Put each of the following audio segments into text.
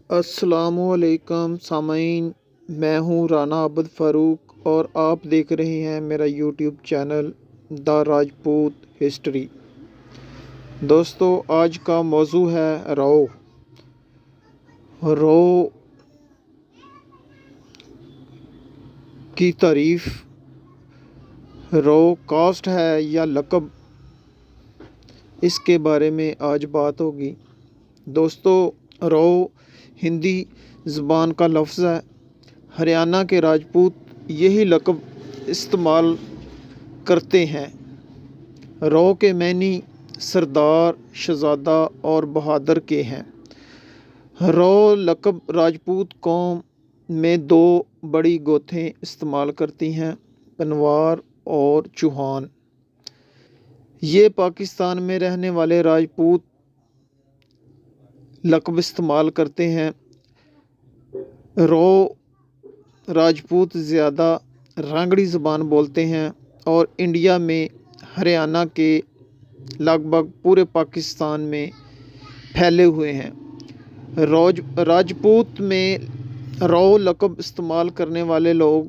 السلام علیکم سامعین، میں ہوں رانا عابد فاروق اور آپ دیکھ رہے ہیں میرا یوٹیوب چینل دا راجپوت ہسٹری۔ دوستو، آج کا موضوع ہے رو۔ رو کی تعریف۔ رو کاسٹ ہے یا لقب، اس کے بارے میں آج بات ہوگی۔ دوستو، رو ہندی زبان کا لفظ ہے۔ ہریانہ کے راجپوت یہی لقب استعمال کرتے ہیں۔ رو کے معنی سردار، شہزادہ اور بہادر کے ہیں۔ رو لقب راجپوت قوم میں دو بڑی گوتھیں استعمال کرتی ہیں، پنوار اور چوہان۔ یہ پاکستان میں رہنے والے راجپوت لقب استعمال کرتے ہیں۔ رو راجپوت زیادہ رانگڑی زبان بولتے ہیں اور انڈیا میں ہریانہ کے لگ بھگ پورے پاکستان میں پھیلے ہوئے ہیں۔ راجپوت میں رو لقب استعمال کرنے والے لوگ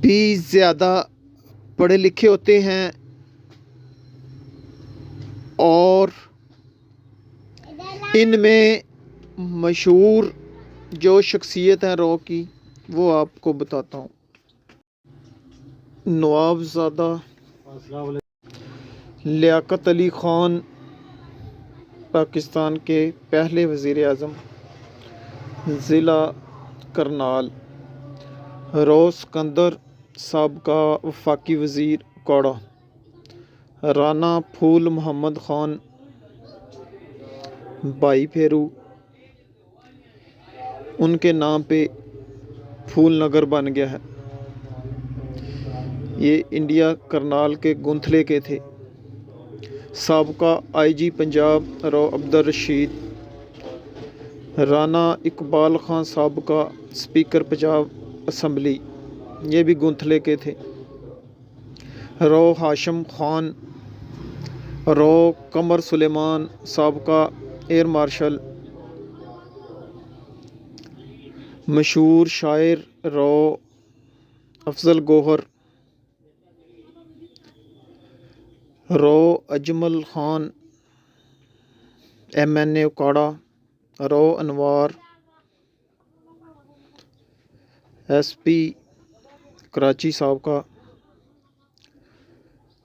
بھی زیادہ پڑھے لکھے ہوتے ہیں اور ان میں مشہور جو شخصیت ہے رو کی وہ آپ کو بتاتا ہوں۔ نواب زادہ لیاقت علی خان، پاکستان کے پہلے وزیر اعظم، ضلع کرنال۔ رو سکندر، سابقہ وفاقی وزیر کوڑا۔ رانا پھول محمد خان، بھائی پھیرو، ان کے نام پہ پھول نگر بن گیا ہے۔ یہ انڈیا کرنال کے گنتھلے کے تھے۔ سابقہ آئی جی پنجاب رو عبدالرشید۔ رانا اقبال خان، سابقہ اسپیکر پنجاب اسمبلی، یہ بھی گنتھلے کے تھے۔ رو ہاشم خان۔ رو قمر سلیمان، سابقہ ایئر مارشل۔ مشہور شاعر رو افضل گوہر۔ رو اجمل خان، MNA اکاڑا۔ رو انوار، SP کراچی سابقہ۔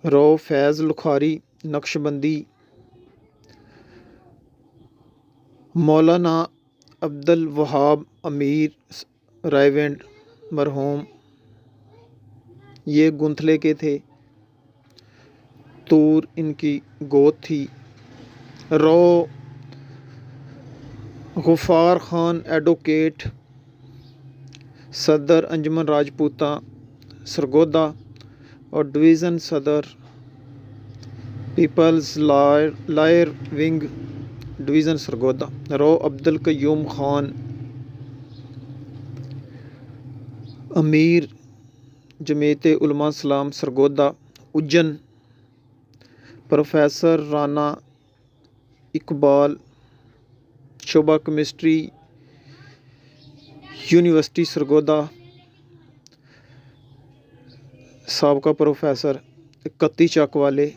رو فیض لکھاری، نقش بندی۔ مولانا عبد الوہاب امیر رائیونڈ مرحوم، یہ گنتھلے کے تھے، تور ان کی گوت تھی۔ رو غفار خان، ایڈوکیٹ، صدر انجمن راجپوتاں سرگودا اور ڈویژن صدر peoples lawyer wing, division Sargodha. رو عبد القیوم خان، امیر جمعیت علماء اسلام سرگودا اجن۔ پروفیسر رانا اقبال، شعبہ کیمسٹری، یونیورسٹی سرگودا، سابقہ پروفیسر 31 چک والے۔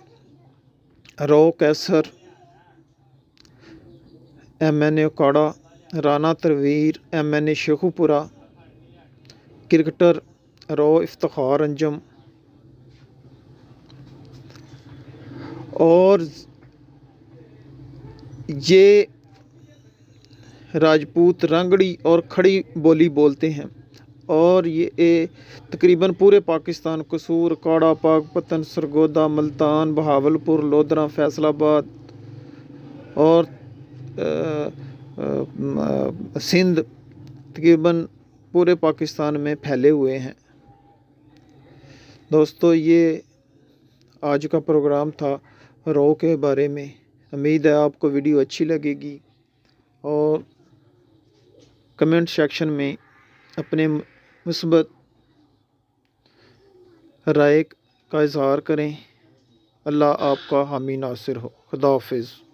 رو کیسر، MNA Okara. Rana Tanveer, MNA Shekau پورہ، کرکٹر۔ رو افتخار انجم۔ اور یہ راجپوت رانگڑی اور کھڑی بولی بولتے ہیں اور یہ تقریباً پورے پاکستان، قصور، اکاڑا، پاک پتن، سرگودا، ملتان، بہاولپور، لودھرا، فیصل آباد اور سندھ، تقریباً پورے پاکستان میں پھیلے ہوئے ہیں۔ دوستو، یہ آج کا پروگرام تھا رو کے بارے میں۔ امید ہے آپ کو ویڈیو اچھی لگے گی اور کمنٹ سیکشن میں اپنے مثبت رائے کا اظہار کریں۔ اللہ آپ کا حامی ناصر ہو۔ خدا حافظ۔